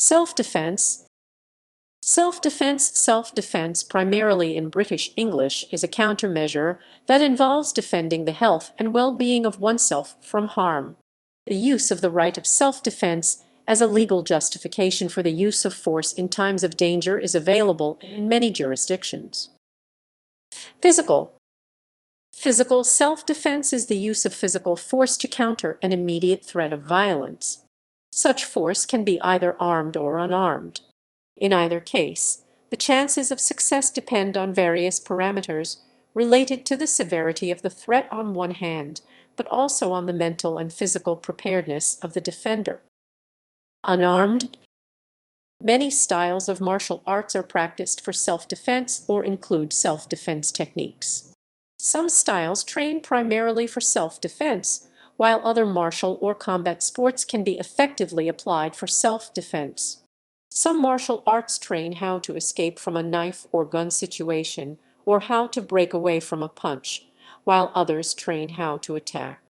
Self-defense. Self-defense, primarily in British English, is a countermeasure that involves defending the health and well-being of oneself from harm. The use of the right of self-defense as a legal justification for the use of force in times of danger is available in many jurisdictions. Physical self-defense is the use of physical force to counter an immediate threat of violence. Such force can be either armed or unarmed. In either case, the chances of success depend on various parameters related to the severity of the threat on one hand, but also on the mental and physical preparedness of the defender. Unarmed. Many styles of martial arts are practiced for self-defense or include self-defense techniques. Some styles train primarily for self-defense, while other martial or combat sports can be effectively applied for self-defense. Some martial arts train how to escape from a knife or gun situation, or how to break away from a punch, while others train how to attack.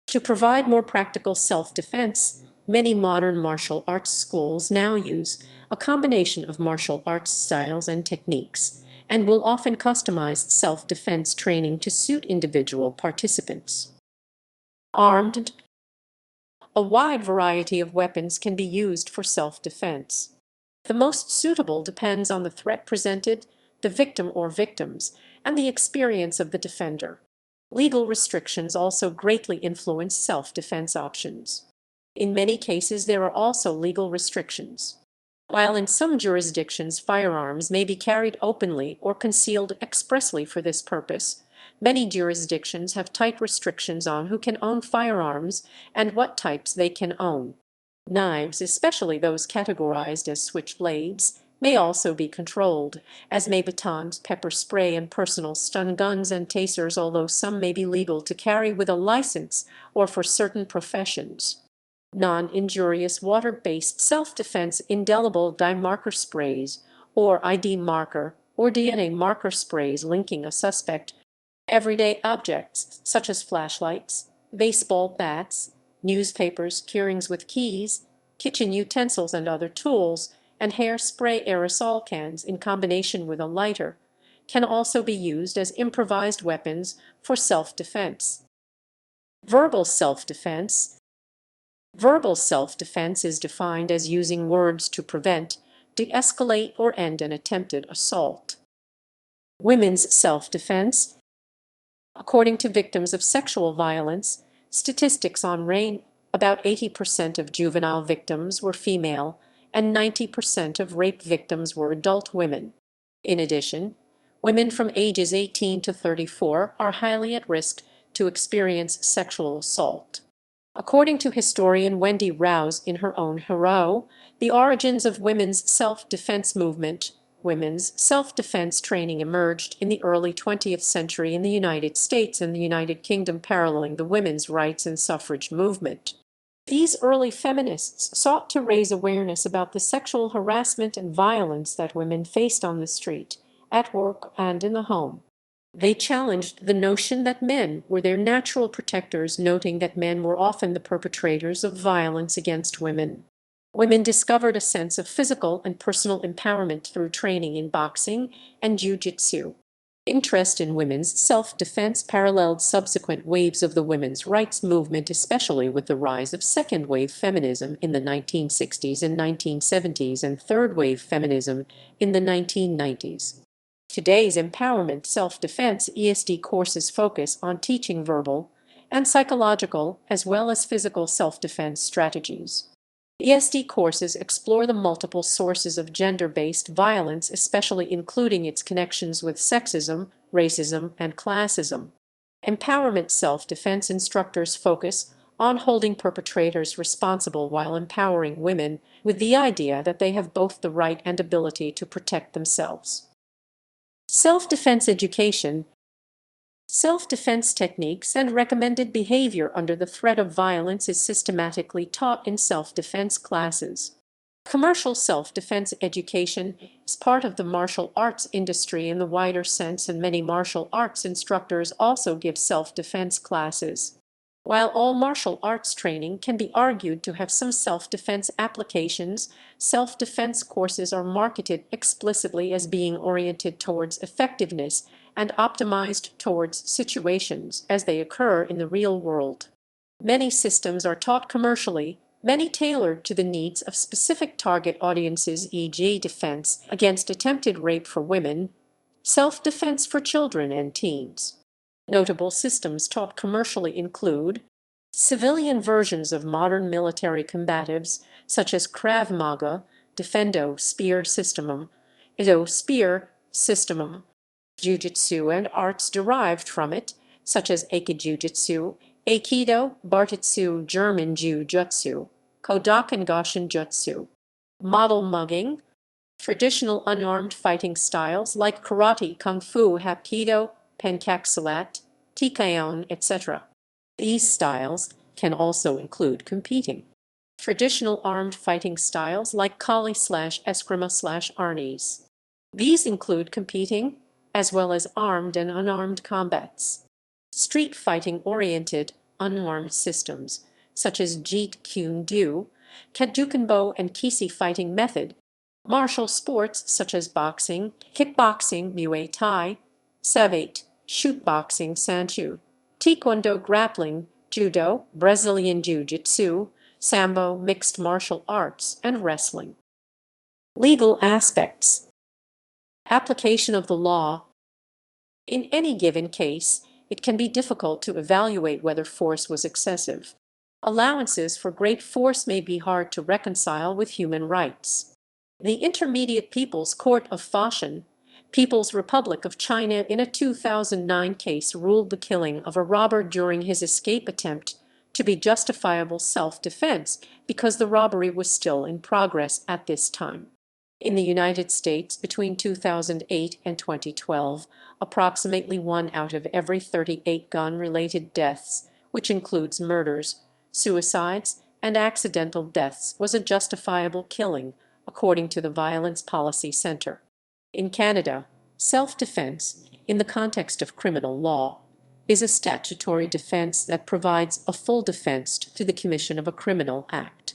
To provide more practical self-defense, many modern martial arts schools now use a combination of martial arts styles and techniques, and will often customize self-defense training to suit individual participants. Armed. A wide variety of weapons can be used for self-defense. The most suitable depends on the threat presented, the victim or victims, and the experience of the defender. Legal restrictions also greatly influence self-defense options. In many cases, there are also legal restrictions. While in some jurisdictions firearms may be carried openly or concealed expressly for this purpose, many jurisdictions have tight restrictions on who can own firearms and what types they can own. Knives, especially those categorized as switchblades, may also be controlled, as may batons, pepper spray, and personal stun guns and tasers, although some may be legal to carry with a license or for certain professions. Non-injurious water-based self-defense indelible dye marker sprays, or ID marker, or DNA marker sprays linking a suspect. Everyday objects, such as flashlights, baseball bats, newspapers, keyrings with keys, kitchen utensils and other tools, and hairspray aerosol cans in combination with a lighter, can also be used as improvised weapons for self-defense. Verbal self-defense. Verbal self-defense is defined as using words to prevent, de-escalate, or end an attempted assault. Women's self-defense. According to victims of sexual violence, statistics on RAIN, about 80% of juvenile victims were female, and 90% of rape victims were adult women. In addition, women from ages 18 to 34 are highly at risk to experience sexual assault. According to historian Wendy Rouse in her own Hero, The Origins of Women's Self-Defense Movement, women's self-defense training emerged in the early 20th century in the United States and the United Kingdom, paralleling the women's rights and suffrage movement. These early feminists sought to raise awareness about the sexual harassment and violence that women faced on the street, at work, and in the home. They challenged the notion that men were their natural protectors, noting that men were often the perpetrators of violence against women. Women discovered a sense of physical and personal empowerment through training in boxing and jiu-jitsu. Interest in women's self-defense paralleled subsequent waves of the women's rights movement, especially with the rise of second-wave feminism in the 1960s and 1970s and third-wave feminism in the 1990s. Today's empowerment self-defense ESD courses focus on teaching verbal and psychological as well as physical self-defense strategies. ESD courses explore the multiple sources of gender-based violence, especially including its connections with sexism, racism, and classism. Empowerment self-defense instructors focus on holding perpetrators responsible while empowering women with the idea that they have both the right and ability to protect themselves. Self-defense education. Self-defense techniques and recommended behavior under the threat of violence is systematically taught in self-defense classes. Commercial self-defense education is part of the martial arts industry in the wider sense, and many martial arts instructors also give self-defense classes. While all martial arts training can be argued to have some self-defense applications, self-defense courses are marketed explicitly as being oriented towards effectiveness and optimized towards situations as they occur in the real world. Many systems are taught commercially, many tailored to the needs of specific target audiences, e.g., defense against attempted rape for women, self-defense for children and teens. Notable systems taught commercially include civilian versions of modern military combatives, such as Krav Maga, Defendo Spear Systemum, Ido Spear Systemum, Jiu-Jitsu and arts derived from it, such as Aikijutsu, Aikido, Bartitsu, German Jiu-Jitsu, Kodokan Goshin Jutsu, model mugging, traditional unarmed fighting styles like karate, kung fu, hapkido, pencaksilat, tikayon, etc. These styles can also include competing. Traditional armed fighting styles like Kali/Eskrima/Arnis. These include competing, as well as armed and unarmed combats. Street fighting-oriented, unarmed systems, such as Jeet Kune Do, Kajukenbo and Kisi fighting method, martial sports such as boxing, kickboxing, Muay Thai, savate, shootboxing, Sanchu, Taekwondo, grappling, judo, Brazilian Jiu-Jitsu, Sambo, mixed martial arts, and wrestling. Legal aspects. Application of the law. In any given case, it can be difficult to evaluate whether force was excessive. Allowances for great force may be hard to reconcile with human rights. The Intermediate People's Court of Foshan, People's Republic of China, in a 2009 case ruled the killing of a robber during his escape attempt to be justifiable self-defense because the robbery was still in progress at this time. In the United States, between 2008 and 2012, approximately 1 out of every 38 gun-related deaths, which includes murders, suicides, and accidental deaths, was a justifiable killing, according to the Violence Policy Center. In Canada, self-defense, in the context of criminal law, is a statutory defense that provides a full defense to the commission of a criminal act.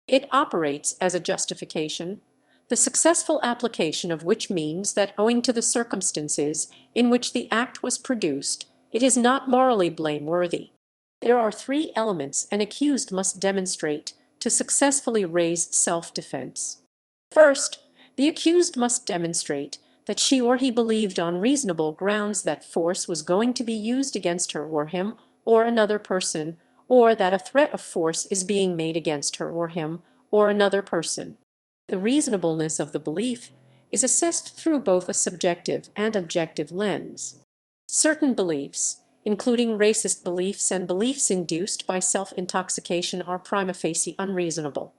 It operates as a justification, the successful application of which means that owing to the circumstances in which the act was produced, it is not morally blameworthy. There are 3 elements an accused must demonstrate to successfully raise self-defense. First, the accused must demonstrate that she or he believed on reasonable grounds that force was going to be used against her or him or another person, or that a threat of force is being made against her or him or another person. The reasonableness of the belief is assessed through both a subjective and objective lens. Certain beliefs, including racist beliefs and beliefs induced by self-intoxication, are prima facie unreasonable.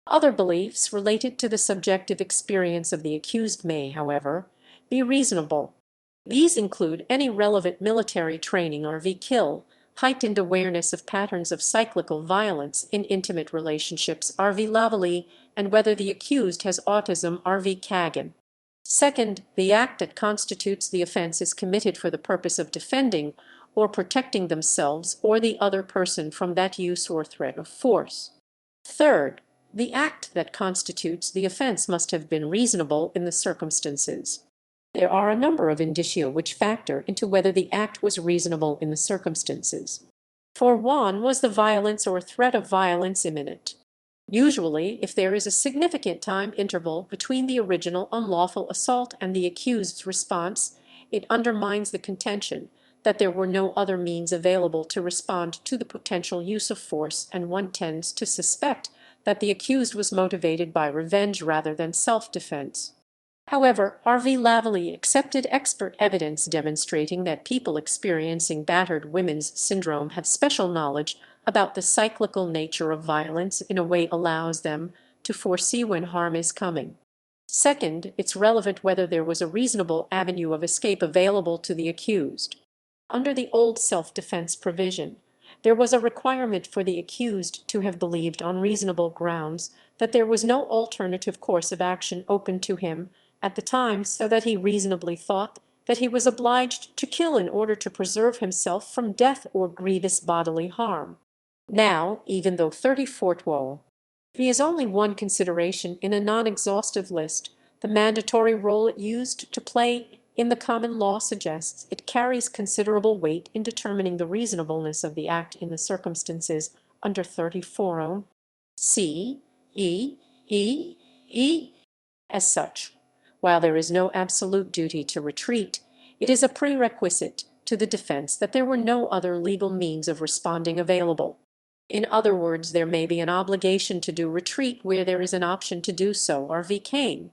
Other beliefs related to the subjective experience of the accused may, however, be reasonable. These include any relevant military training or kill, heightened awareness of patterns of cyclical violence in intimate relationships (RV Lavalley), and whether the accused has autism (RV Kagan). Second, the act that constitutes the offense is committed for the purpose of defending or protecting themselves or the other person from that use or threat of force. Third, the act that constitutes the offense must have been reasonable in the circumstances. There are a number of indicia which factor into whether the act was reasonable in the circumstances. For one, was the violence or threat of violence imminent? Usually, if there is a significant time interval between the original unlawful assault and the accused's response, it undermines the contention that there were no other means available to respond to the potential use of force, and one tends to suspect that the accused was motivated by revenge rather than self-defense. However, RV Lavalley accepted expert evidence demonstrating that people experiencing battered women's syndrome have special knowledge about the cyclical nature of violence in a way allows them to foresee when harm is coming. Second, it's relevant whether there was a reasonable avenue of escape available to the accused. Under the old self-defense provision, there was a requirement for the accused to have believed on reasonable grounds that there was no alternative course of action open to him at the time, so that he reasonably thought that he was obliged to kill in order to preserve himself from death or grievous bodily harm. Now, even though 34 is only one consideration in a non-exhaustive list, the mandatory role it used to play in the common law suggests it carries considerable weight in determining the reasonableness of the act in the circumstances under 34 C, E, E, E. As such, while there is no absolute duty to retreat, it is a prerequisite to the defense that there were no other legal means of responding available. In other words, there may be an obligation to do retreat where there is an option to do so, R.V. Kane.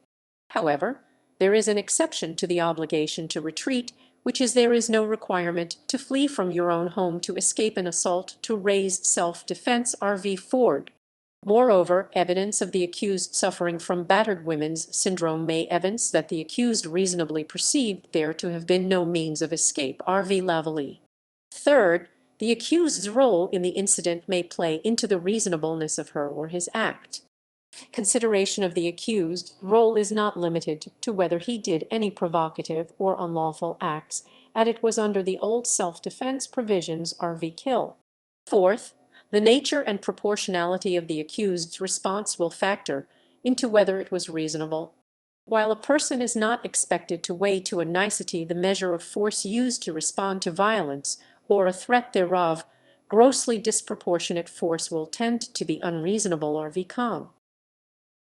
However, there is an exception to the obligation to retreat, which is there is no requirement to flee from your own home to escape an assault to raise self-defense, R.V. Ford. Moreover, evidence of the accused suffering from battered women's syndrome may evince that the accused reasonably perceived there to have been no means of escape, R.V. Lavallee. Third, the accused's role in the incident may play into the reasonableness of her or his act. Consideration of the accused's role is not limited to whether he did any provocative or unlawful acts, as it was under the old self-defense provisions, R.V. Kill. Fourth, the nature and proportionality of the accused's response will factor into whether it was reasonable. While a person is not expected to weigh to a nicety the measure of force used to respond to violence, or a threat thereof, grossly disproportionate force will tend to be unreasonable, or become